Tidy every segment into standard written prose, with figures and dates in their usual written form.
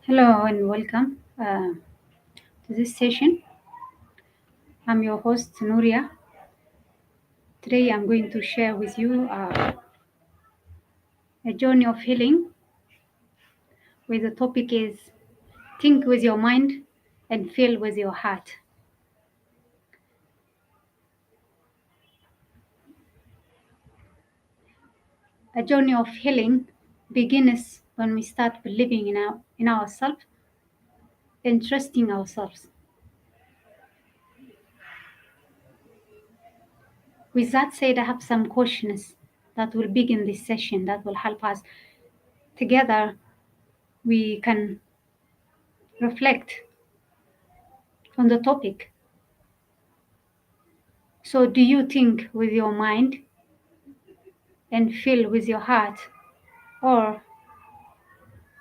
Hello and welcome to this session. I'm your host Nuria. Today I'm going to share with you a journey of healing where the topic is think with your mind and feel with your heart. A journey of healing begins when we start believing in ourselves and trusting ourselves. With that said, I have some questions that will begin this session that will help us together. We can reflect on the topic. So, do you think with your mind and feel with your heart, or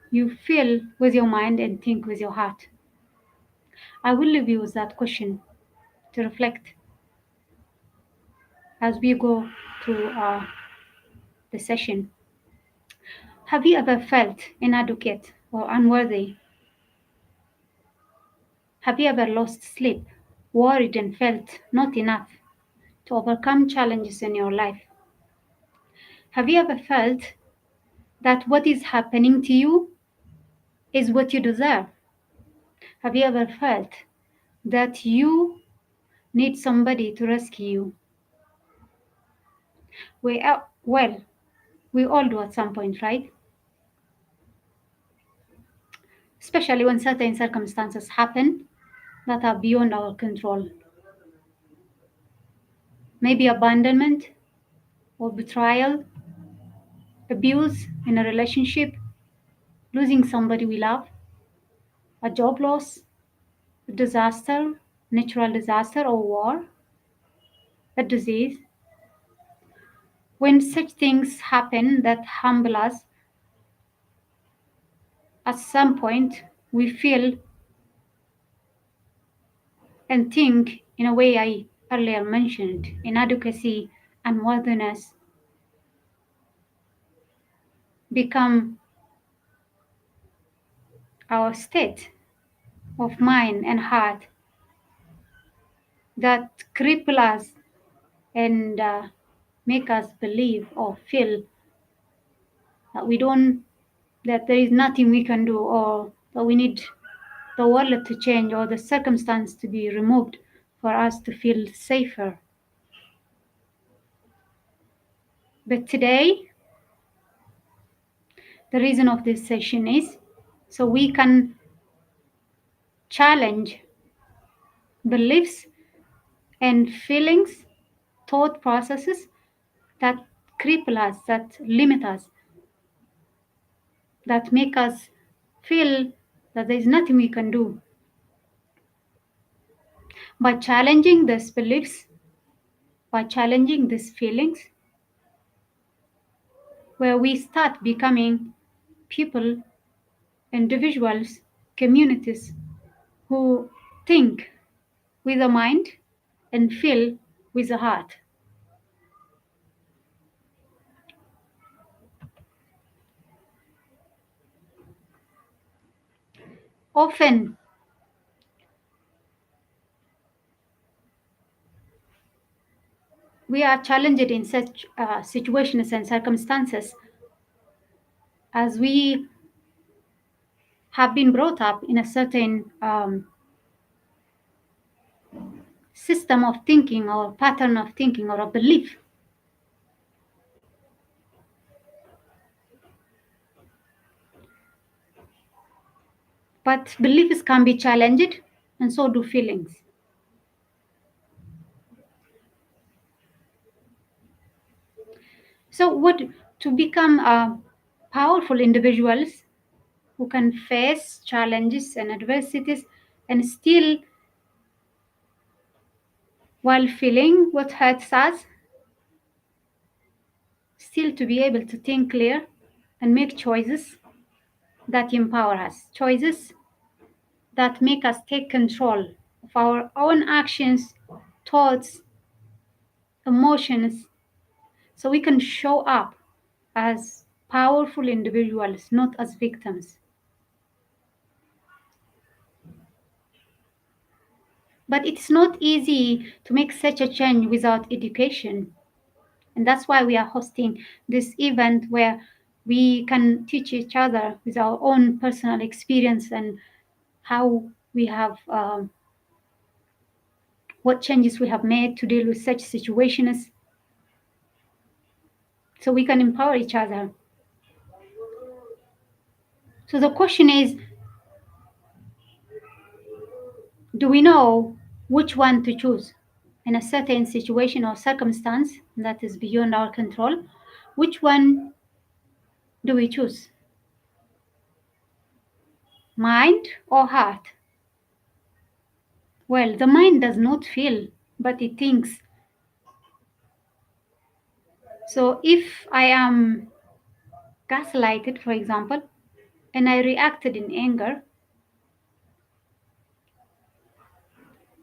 you feel with your mind and think with your heart? I will leave you with that question to reflect as we go through the session. Have you ever felt inadequate or unworthy? Have you ever lost sleep, worried, and felt not enough to overcome challenges in your life? Have you ever felt that what is happening to you is what you deserve? Have you ever felt that you need somebody to rescue you? Well, we all do at some point, right? Especially when certain circumstances happen that are beyond our control. Maybe abandonment or betrayal, abuse in a relationship, losing somebody we love, a job loss, a disaster, natural disaster or war, a disease. When such things happen that humble us, at some point we feel and think in a way I earlier mentioned inadequacy and worthiness become our state of mind and heart that cripple us and make us believe or feel that that there is nothing we can do, or that we need the world to change or the circumstance to be removed for us to feel safer. But today, the reason of this session is so we can challenge beliefs and feelings, thought processes that cripple us, that limit us, that make us feel that there is nothing we can do. By challenging these beliefs, by challenging these feelings, where we start becoming people, individuals, communities who think with the mind and feel with the heart. Often, we are challenged in such situations and circumstances as we have been brought up in a certain system of thinking or pattern of thinking or a belief. But beliefs can be challenged, and so do feelings. So, what to become powerful individuals who can face challenges and adversities and still, while feeling what hurts us, still to be able to think clear and make choices that empower us, choices that make us take control of our own actions, thoughts, emotions, so we can show up as powerful individuals, not as victims. But it's not easy to make such a change without education. And that's why we are hosting this event where we can teach each other with our own personal experience and how we have, what changes we have made to deal with such situations so we can empower each other. So the question is, do we know which one to choose in a certain situation or circumstance that is beyond our control? Which one do we choose? Mind or heart? Well, the mind does not feel, but it thinks. So if I am gaslighted, for example, and I reacted in anger,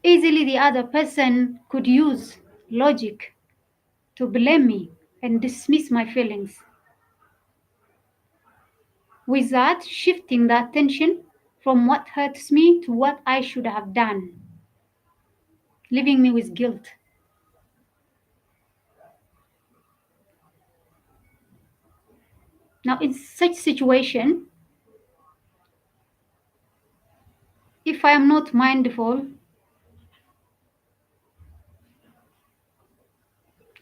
easily the other person could use logic to blame me and dismiss my feelings, with that shifting the attention from what hurts me to what I should have done, leaving me with guilt. Now, in such situation, if I am not mindful,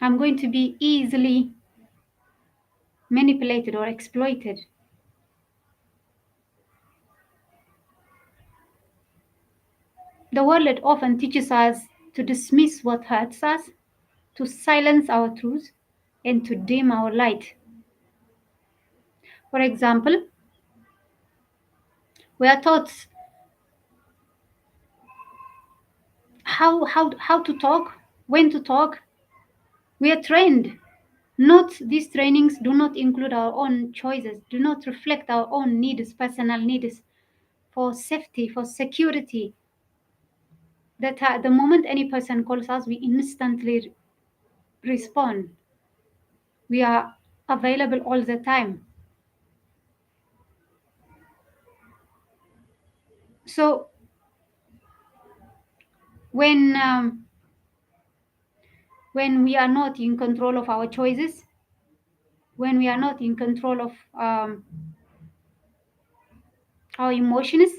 I'm going to be easily manipulated or exploited. The world often teaches us to dismiss what hurts us, to silence our truth, and to dim our light. For example, we are taught how to talk, when to talk. We are trained. Not these trainings do not include our own choices, do not reflect our own needs, personal needs for safety, for security. That the moment any person calls us, we instantly respond. We are available all the time. So when um, when we are not in control of our choices, when we are not in control of our emotions,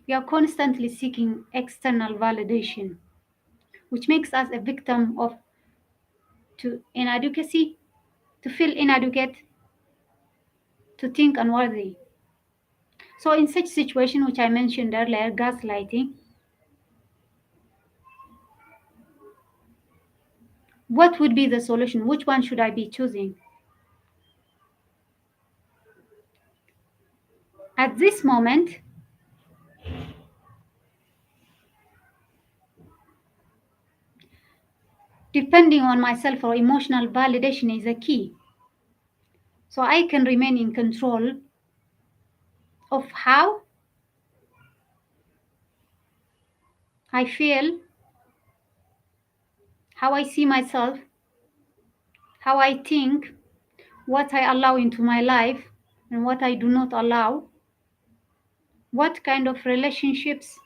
we are constantly seeking external validation, which makes us a victim of to inadequacy, to feel inadequate, to think unworthy. So in such situation, which I mentioned earlier, gaslighting, what would be the solution? Which one should I be choosing? At this moment, depending on myself or emotional validation is a key. So I can remain in control of how I feel, how I see myself, how I think, what I allow into my life, and what I do not allow, what kind of relationships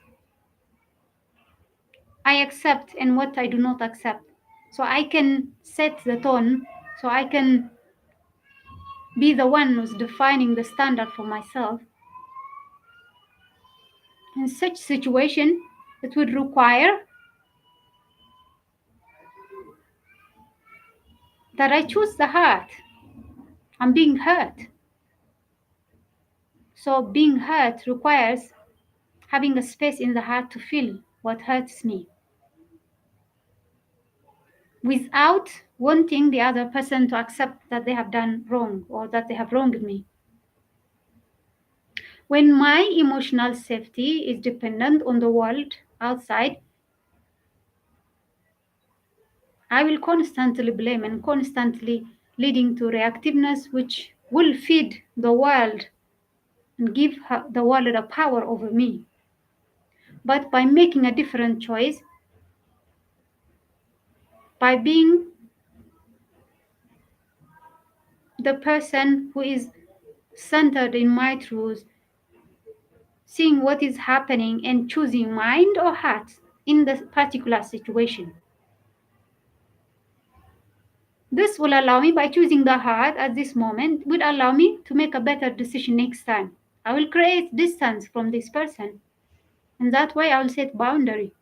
I accept and what I do not accept. So I can set the tone, so I can be the one who's defining the standard for myself. In such situation, it would require that I choose the heart. I'm being hurt. So being hurt requires having a space in the heart to feel what hurts me without wanting the other person to accept that they have done wrong or that they have wronged me. When my emotional safety is dependent on the world outside, I will constantly blame and constantly leading to reactiveness, which will feed the world and give the world a power over me. But by making a different choice, by being the person who is centered in my truth, seeing what is happening and choosing mind or heart. in this particular situation. This will allow me, by choosing the heart at this moment, would allow me to make a better decision next time. I will create distance from this person, and that way I will set boundary.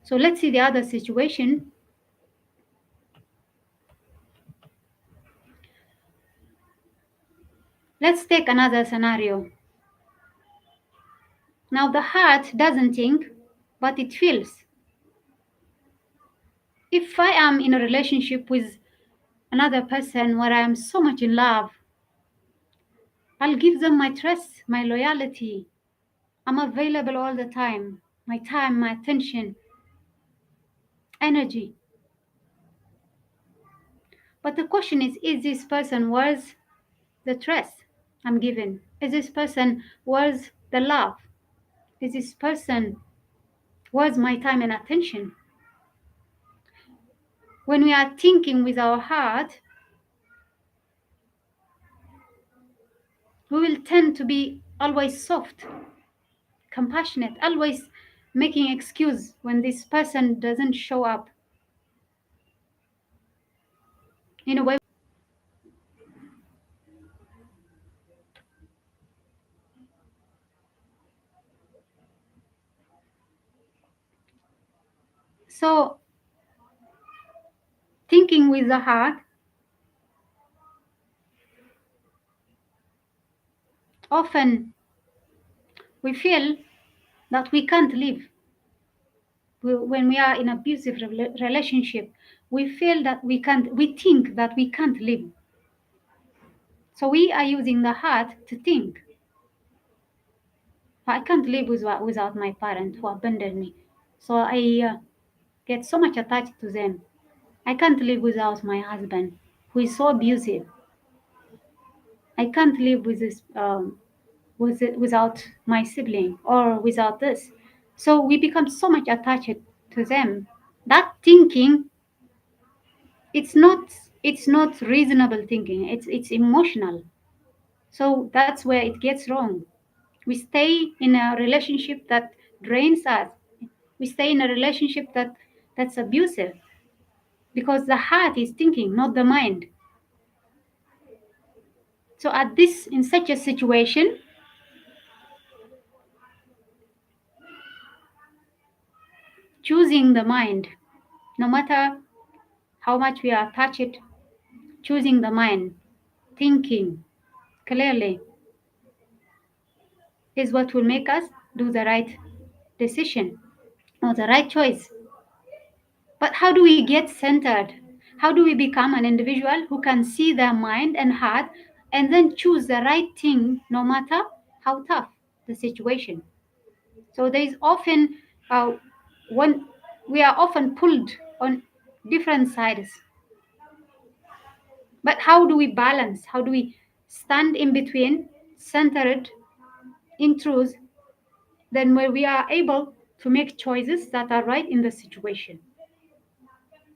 So let's see the other situation. Let's take another scenario. Now the heart doesn't think, but it feels. If I am in a relationship with another person where I am so much in love, I'll give them my trust, my loyalty. I'm available all the time, my attention, energy. But the question is this person worth the trust I'm given? Is this person worth the love? Is this person worth my time and attention? When we are thinking with our heart, we will tend to be always soft, compassionate, always making excuse when this person doesn't show up. In a way, so thinking with the heart, often we feel that we can't live. When we are in abusive relationship, we feel that we think that we can't live. So we are using the heart to think, I can't live without my parent who abandoned me. So I get so much attached to them. I can't live without my husband who is so abusive. I can't live without my sibling or without this. So we become so much attached to them. That thinking, it's not it's not reasonable thinking. It's emotional. So that's where it gets wrong. We stay in a relationship that drains us. We stay in a relationship that's abusive because the heart is thinking, not the mind. So in such a situation, choosing the mind, no matter how much we are attached, choosing the mind, thinking clearly, is what will make us do the right decision or the right choice. But how do we get centered? How do we become an individual who can see their mind and heart and then choose the right thing no matter how tough the situation? So there is often one we are often pulled on different sides. But how do we balance? How do we stand in between, centered in truth, then where we are able to make choices that are right in the situation?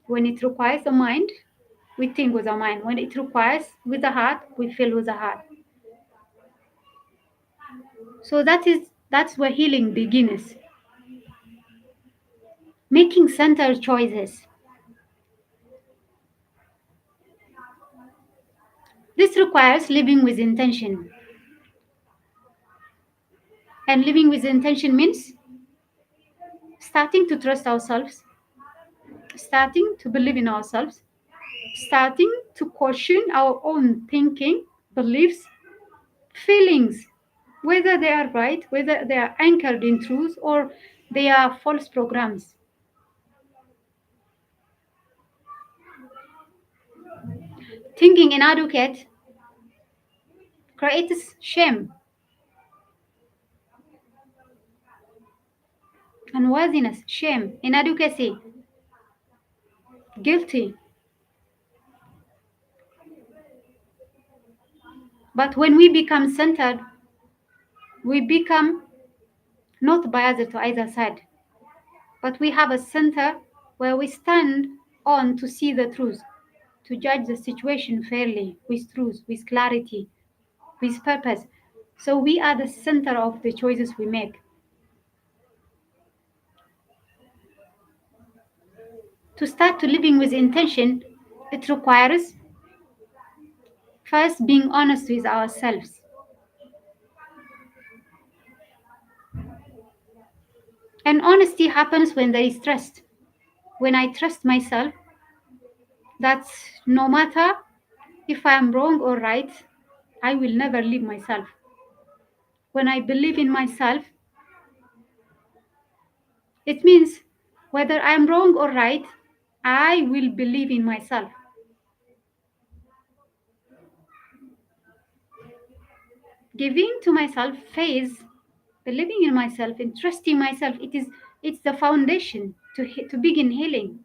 When it requires the mind, we think with our mind. When it requires with the heart, we feel with the heart. So that's where healing begins. Making centered choices. This requires living with intention. And living with intention means starting to trust ourselves, starting to believe in ourselves, starting to question our own thinking, beliefs, feelings, whether they are right, whether they are anchored in truth, or they are false programs. Thinking inadequate creates shame, unworthiness, shame, inadequacy, guilty. But when we become centered, we become not biased to either side, but we have a center where we stand on to see the truth, to judge the situation fairly, with truth, with clarity, with purpose. So we are the center of the choices we make. To start to living with intention, it requires first being honest with ourselves. And honesty happens when there is trust. When I trust myself, that no matter if I am wrong or right, I will never leave myself. When I believe in myself, it means whether I am wrong or right, I will believe in myself. Giving to myself phase, believing in myself and trusting myself, it's the foundation to begin healing.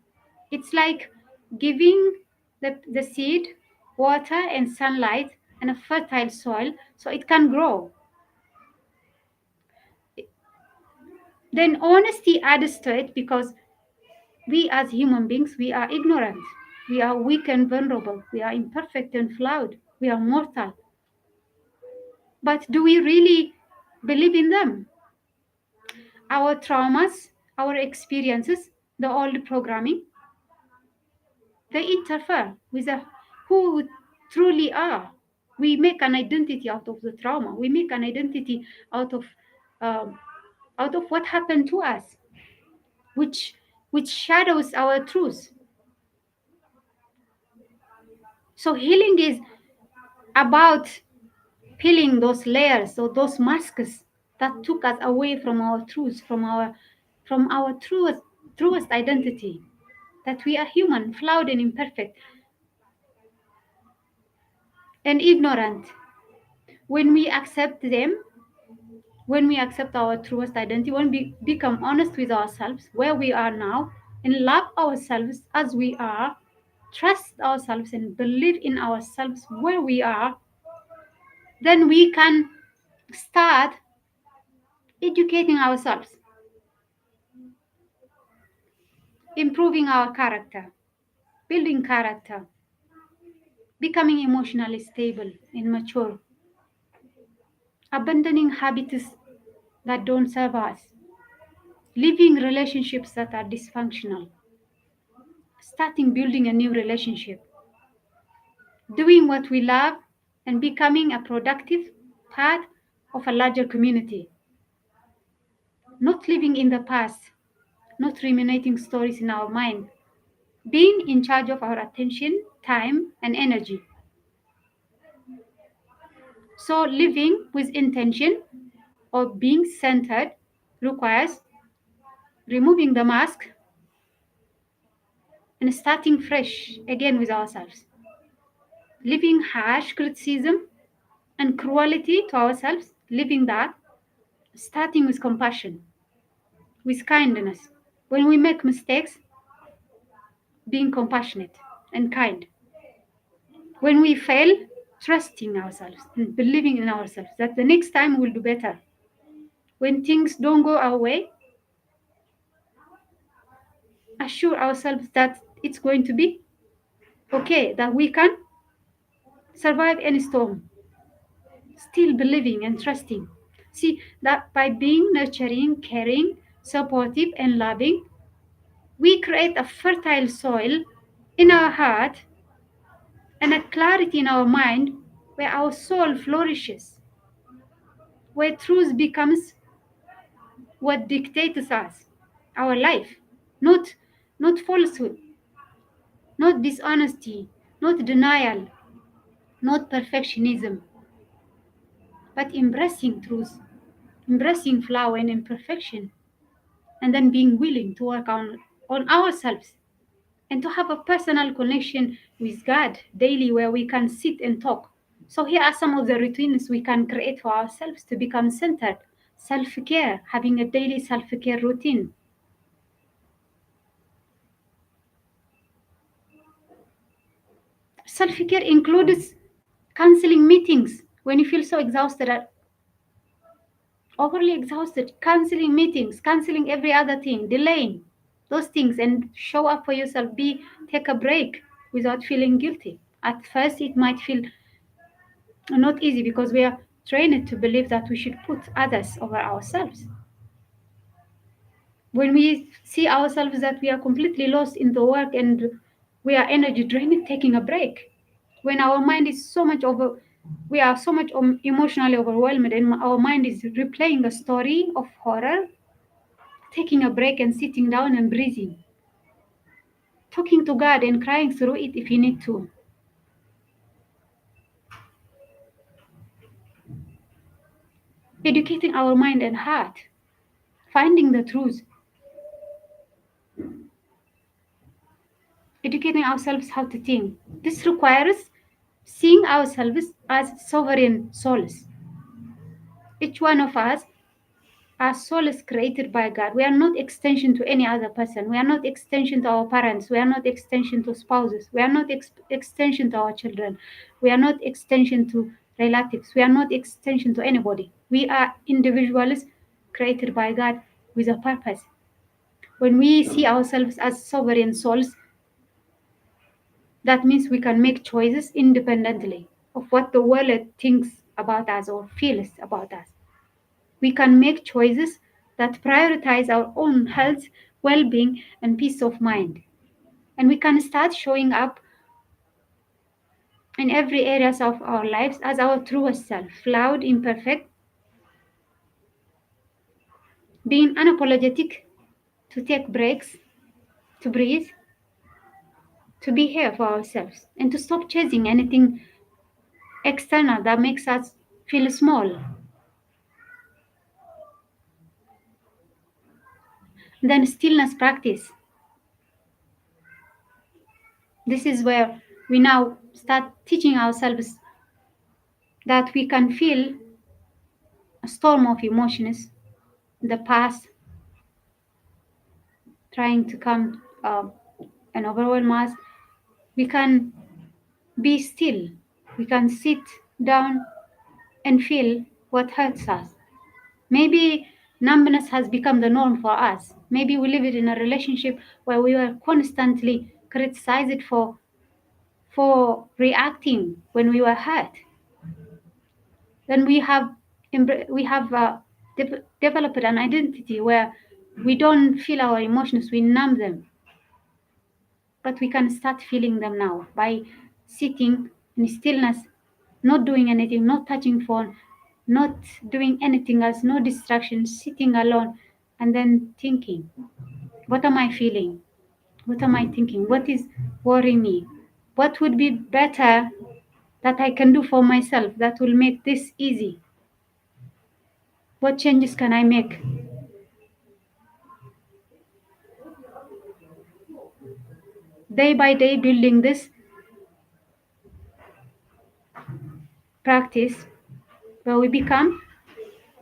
It's like giving the seed water and sunlight and a fertile soil so it can grow. Then honesty adds to it because we as human beings, we are ignorant, we are weak and vulnerable, we are imperfect and flawed, we are mortal. But do we really believe in them? Our traumas, our experiences, the old programming, they interfere with who we truly are. We make an identity out of the trauma. We make an identity out of um, what happened to us, which shadows our truth. So healing is about peeling those layers or those masks that took us away from our truth, from our truest identity, that we are human, flawed and imperfect and ignorant. When we accept them, when we accept our truest identity, when we become honest with ourselves, where we are now, and love ourselves as we are, trust ourselves and believe in ourselves where we are, then we can start educating ourselves, improving our character, building character, becoming emotionally stable and mature, abandoning habits that don't serve us, leaving relationships that are dysfunctional, starting building a new relationship, doing what we love, and becoming a productive part of a larger community, not living in the past, not ruminating stories in our mind, being in charge of our attention, time, and energy. So, living with intention or being centered requires removing the mask and starting fresh again with ourselves. Living harsh criticism and cruelty to ourselves, living that, starting with compassion, with kindness. When we make mistakes, being compassionate and kind. When we fail, trusting ourselves and believing in ourselves that the next time we'll do better. When things don't go our way, assure ourselves that it's going to be okay, that we can survive any storm, still believing and trusting. See that by being nurturing, caring, supportive, and loving, we create a fertile soil in our heart and a clarity in our mind where our soul flourishes, where truth becomes what dictates us, our life, not falsehood, not dishonesty, not denial, not perfectionism, but embracing truth, embracing flaw and imperfection, and then being willing to work on ourselves and to have a personal connection with God daily where we can sit and talk. So here are some of the routines we can create for ourselves to become centered. Self-care, having a daily self-care routine. Self-care includes canceling meetings when you feel so exhausted, overly exhausted, canceling meetings, canceling every other thing, delaying those things, and show up for yourself. Take a break without feeling guilty. At first, it might feel not easy because we are trained to believe that we should put others over ourselves. When we see ourselves that we are completely lost in the work and we are energy drained, taking a break. When our mind is so much over, we are so much emotionally overwhelmed and our mind is replaying a story of horror, taking a break and sitting down and breathing, talking to God and crying through it if you need to. Educating our mind and heart, finding the truth, educating ourselves how to think. This requires seeing ourselves as sovereign souls. Each one of us are souls created by God. We are not extension to any other person. We are not extension to our parents. We are not extension to spouses. We are not extension to our children. We are not extension to relatives. We are not extension to anybody. We are individuals created by God with a purpose. When we see ourselves as sovereign souls, that means we can make choices independently of what the world thinks about us or feels about us. We can make choices that prioritize our own health, well being, and peace of mind. And we can start showing up in every areas of our lives as our truest self, loud, imperfect, being unapologetic, to take breaks, to breathe, to be here for ourselves, and to stop chasing anything external that makes us feel small. Then stillness practice. This is where we now start teaching ourselves that we can feel a storm of emotions, the past trying to come and overwhelm us. We can be still. We can sit down and feel what hurts us. Maybe numbness has become the norm for us. Maybe we live in a relationship where we were constantly criticized for reacting when we were hurt. Then we have developed an identity where we don't feel our emotions, we numb them. But we can start feeling them now by sitting in stillness, not doing anything, not touching phone, not doing anything else, no distractions, sitting alone, and then thinking, what am I feeling? What am I thinking? What is worrying me? What would be better that I can do for myself that will make this easy? What changes can I make? Day by day, building this practice where we become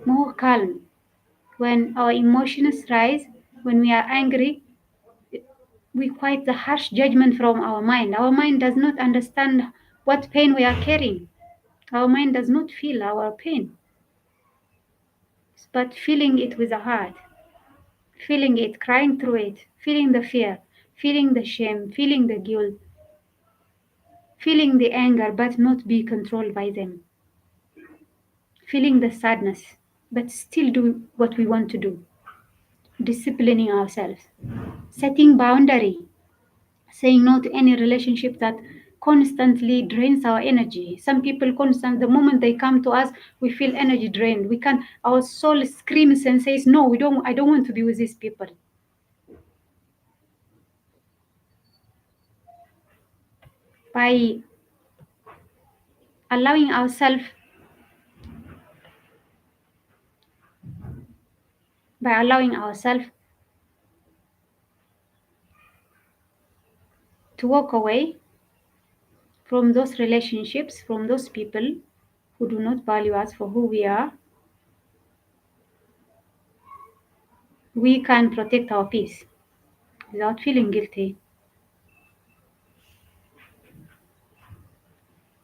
more calm. When our emotions rise, when we are angry, we quiet the harsh judgment from our mind. Our mind does not understand what pain we are carrying. Our mind does not feel our pain, but feeling it with the heart, feeling it, crying through it, feeling the fear, feeling the shame, feeling the guilt, feeling the anger, but not be controlled by them, feeling the sadness, but still do what we want to do, disciplining ourselves, setting boundary, saying no to any relationship that constantly drains our energy. Some people constant, the moment they come to us, we feel energy drained. We can, our soul screams and says, no, I don't want to be with these people. By allowing ourselves, by allowing ourselves to walk away from those relationships, from those people who do not value us for who we are, we can protect our peace without feeling guilty.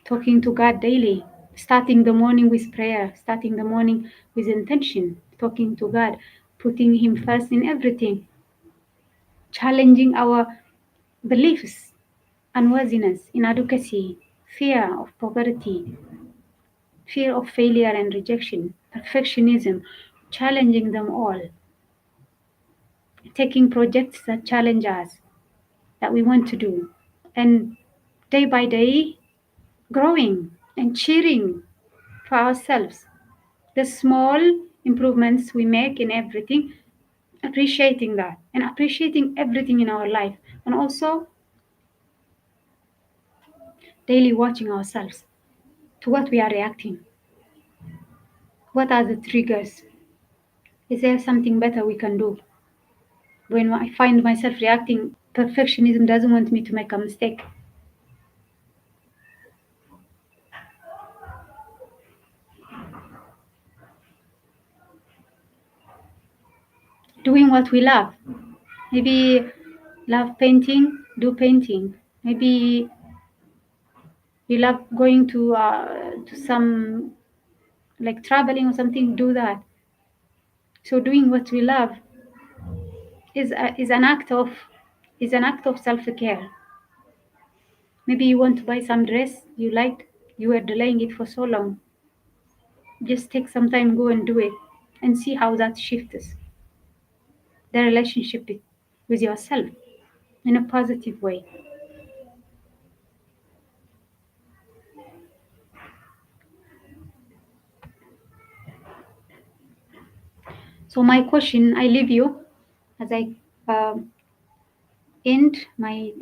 Talking to God daily, starting the morning with prayer, starting the morning with intention, talking to God, putting Him first in everything, challenging our beliefs, unworthiness, inadequacy, fear of poverty, fear of failure and rejection, perfectionism, challenging them all. taking projects that challenge us, that we want to do, and day by day growing and cheering for ourselves. The small improvements we make in everything, appreciating that and appreciating everything in our life, and also daily watching ourselves to what we are reacting. What are the triggers? Is there something better we can do? When I find myself reacting, perfectionism doesn't want me to make a mistake. Doing what we love. Maybe love painting, do painting. Maybe you love going to some, like traveling or something, do that. So doing what we love is an act of self-care. Maybe you want to buy some dress you liked, you were delaying it for so long. Just take some time, go and do it, and see how that shifts the relationship with yourself in a positive way. So my question, I leave you as I end my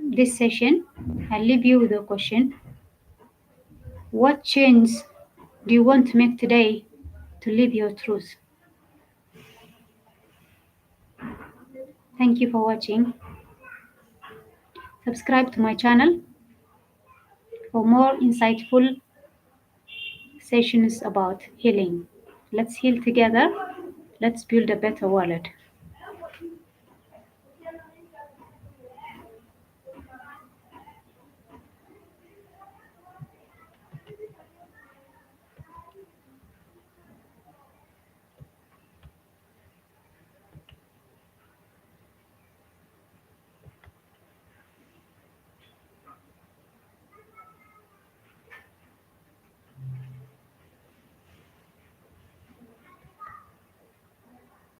this session. I leave you with a question: what change do you want to make today to live your truth? Thank you for watching. Subscribe to my channel for more insightful sessions about healing. Let's heal together. Let's build a better world.